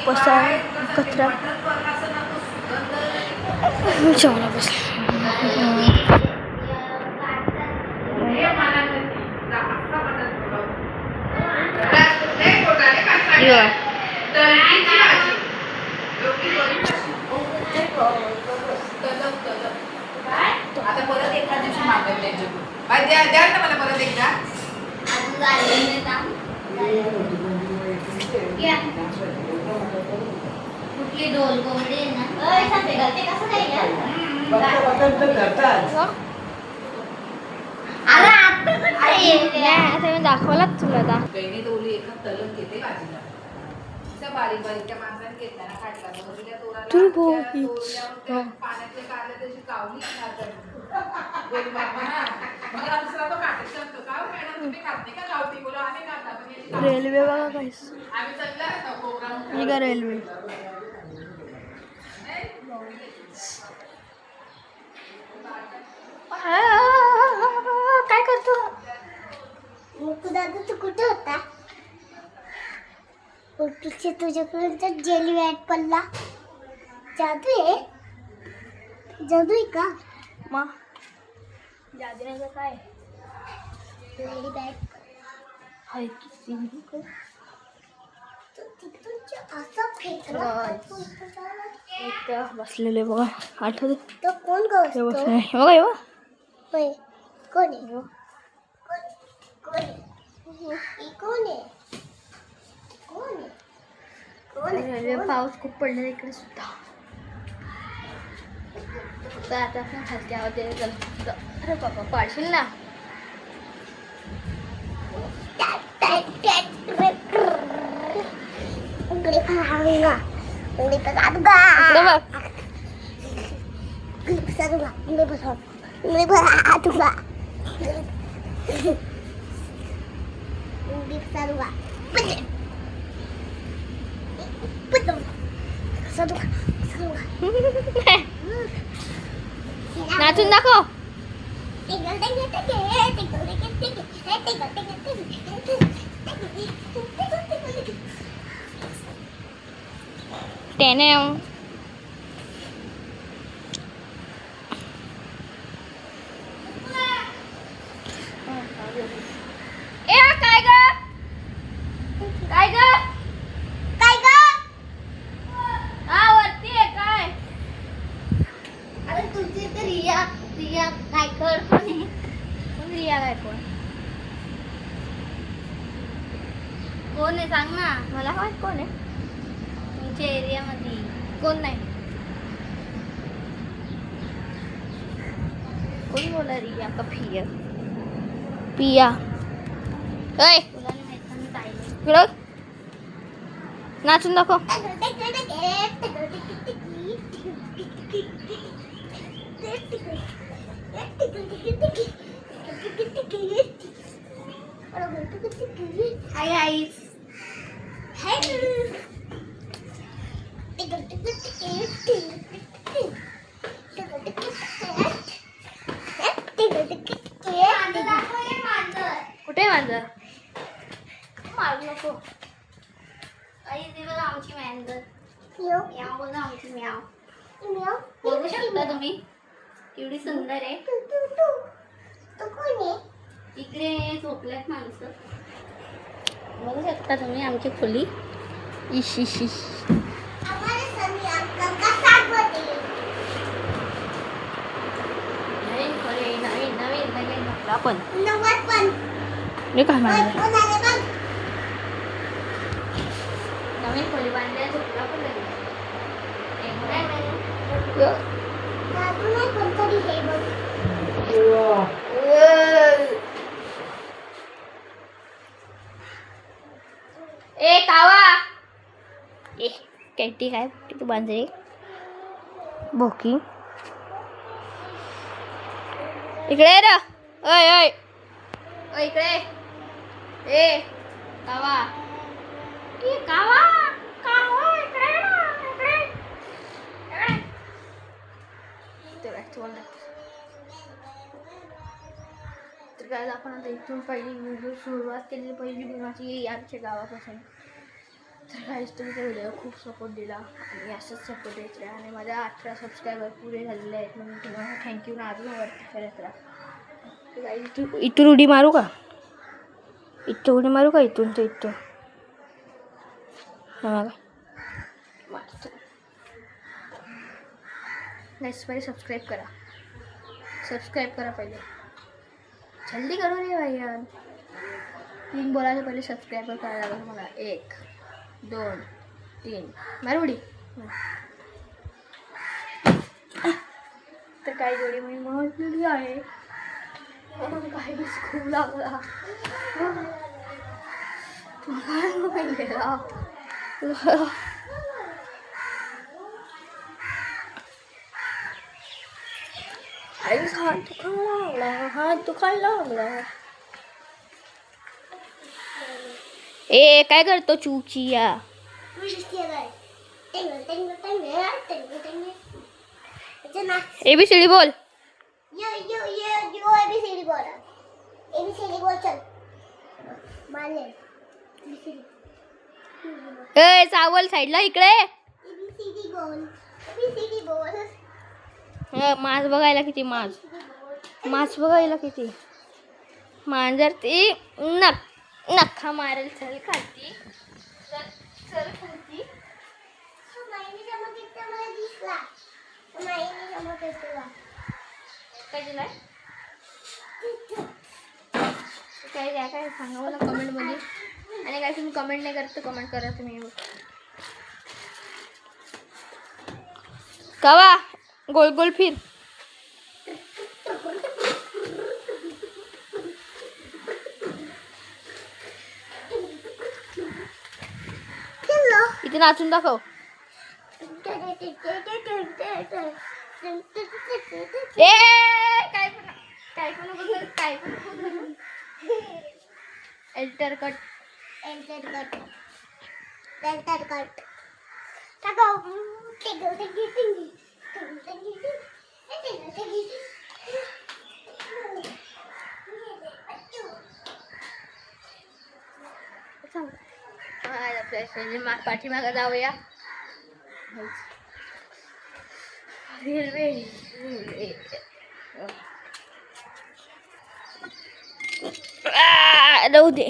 पसार कचरा जेवणा बसला आता परत एका दिवशी मागत द्यायचं द्या ना मला परत एकदा कुठली डोल कोंबडी आहे ना कसं काय दाखवलाच तुला आता गैनी दोली एका तलम घेते भाजीला बारीक बारीक त्या माणसाने घेतल्याना काढला त्या तोराला पाण्यातले काढले त्याची कावली रेल्वे बघा काहीच ही का रेल्वे काय करतो दादा तू कुठे होता तुझ्याकडून तर जेली बॅट पडला जादू आहे का मग जादू नाही तर काय जेली बॅट हाय किती असं फेकला बसलेले बघा आठवते तो कोण गोष्ट बसले बघा येऊ होय कोण आहे पाऊस खूप पडलेला इकडे सुद्धा आता आपण खालती आवाज द्यायला अरे बाबा पाडशील ना नाचून दाखव त्याने कोण आहे सांग ना मला माहित कोण आहे तुमच्या एरियामध्ये कोण नाही कोण बोला रिया का पिया पिया ऐ तुला नाही माहित मी काय इकडं नाचून दाखव Hi guys. Hi. कुठे मांजर मारू नको. आई ती बघा आमची मांजर. म्याव बघा आमची म्याव. बघू शकता तुम्ही केवढी सुंदर आहे. तू कोण आहे? इकडे झोपल्यात माणसं बघू शकता तुम्ही आमची खोली इश इश इश नवीन आपण पण हे काय मांजर नवीन खोली बांधल्या झोपला पण कोणतरी हे बघ ए कावा ए कॅटी काय किती बांधरे भोकी इकडे र ओय ओय ओय इकडे ए कावा ए कावा कावा इकडे इकडे तर काय आपण आता इथून पहिली व्हिडिओ सुरुवात केलेली पहिली मी माझी आमच्या गावापासून. तर काहीच तुम्ही त्या व्हिडिओ खूप सपोर्ट दिला आणि असंच सपोर्ट देत राहा. आणि माझ्या 18 सबस्क्रायबर पुरे झालेले आहेत म्हणून तुम्हाला थँक्यू ना. अजून वरती करत राहा. इथून उडी मारू का? इथं उडी मारू का? इथून ते इथं मारतो. नेक्स्ट पहिले सबस्क्राईब करा. पहिले जल्दी करो रे भाई यार. 3 बोलायचं पहिले सबस्क्राईबर करायला लागेल मला. 1 2 3 मारुडी. तर काही जोडी मी महत्त्वली आहे. काही खूप लागला हात दुखायला लागला. ए काय करतो चूचिया? ABCD बोल. ए चावल साईडला इकडे. मास बघायला किती मास बघायला किती. मांजर ती नखा मारेल. चल खाती चल खाती. काय द्या काय सांगा मला कमेंटमध्ये. आणि काय तुम्ही कमेंट नाही करत तर कमेंट करा तुम्ही. कवा गोल गोल फिर. इथे नाचून दाखव. ए काय पण एल्टर कट. पाठीमागं जाऊया. रेल्वे राहू दे.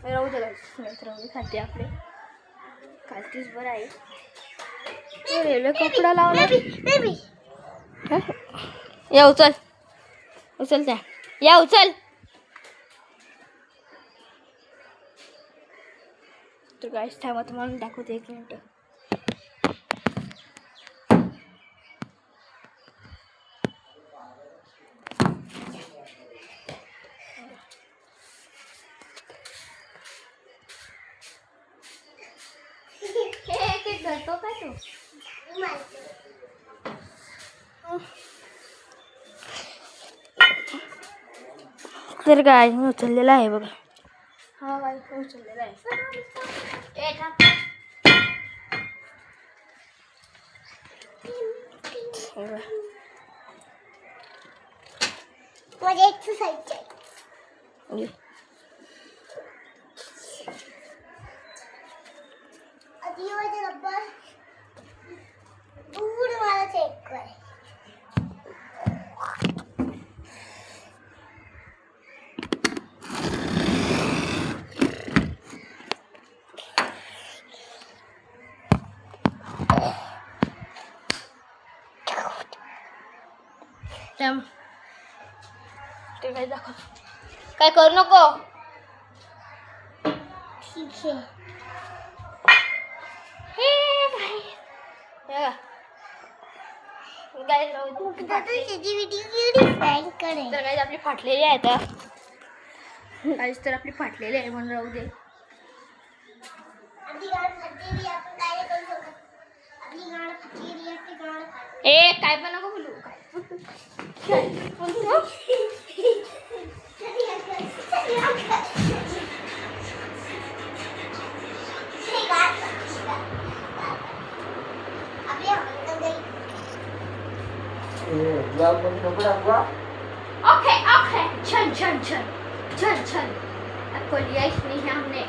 राहू दे राहू खाते आपले. खालतीच बरं आहे. रेल्वे कपडा लावला. या उचल त्या. या उचल. तर गाईस थांबा तुम्हाला दाखवते 1 मिनिट. करतो काय तू? तर गाय मी उचललेला आहे बघा. हा गाय उचललेला आहे. माझी एक्सरसाइज आहे. मला चेक कर. ते काय दाखव. काय करू नको. ठीक आहे. तर आपली फाटलेली आहे. तर आपली फाटलेली आहे म्हणून राहू दे. ए काय पण नको बोलू. काय ओके ओके छान छान छान छान छान दाखवली आईसनी हमने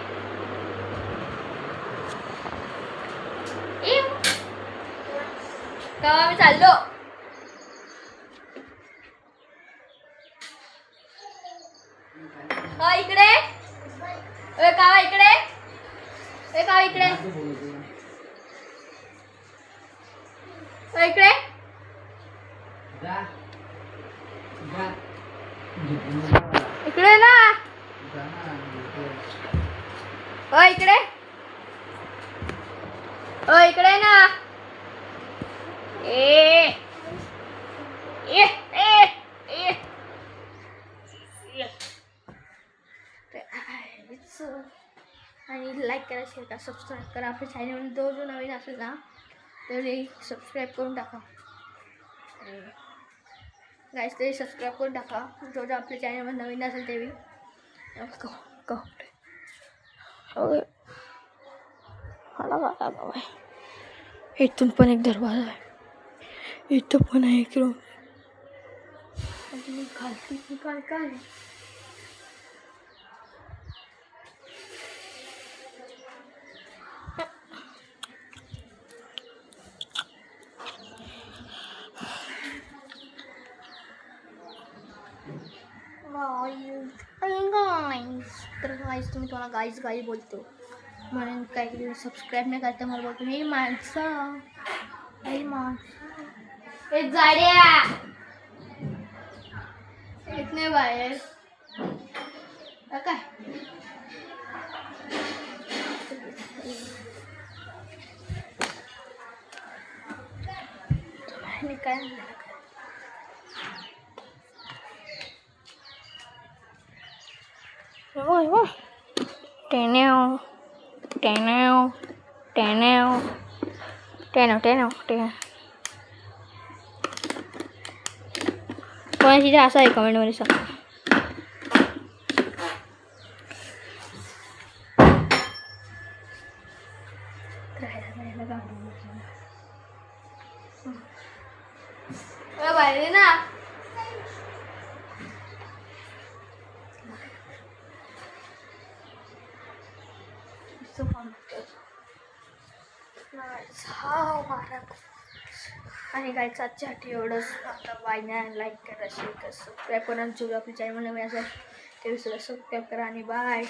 गावा मी चाललो इकडे कावा इकडे कावा इकडे इकडे इकडे ना इकडे इकडे ना ए ए ए ए आणि लाईक करा शेअर करा सबस्क्राईब करा आपल्या चॅनल जो नवीन असेल ना तर सबस्क्राईब करून टाका गाईस ते सबस्क्राईब करून टाका जो आपल्या चॅनलमध्ये नवीन असेल ते इथून पण एक दरवाजा आहे इथं पण आहे एक रूम खालती काय काय तर गाईस तुम्ही तुम्हाला गाईज बोलतो म्हणून काही सबस्क्राईब नाही करता मला बोलतो हे माणसं हे जाड्या येत नाही बाहेर काय काय कोणाची असं आहे कमेंटमध्ये सांगा बाहेर ना आणि गाईचं आजच्यासाठी एवढंच आता बायना लाईक करा शेअर करा सबस्क्राईब करा जो आपल्या चॅनल नवीन असेल ते सबस्क्राईब करा आणि बाय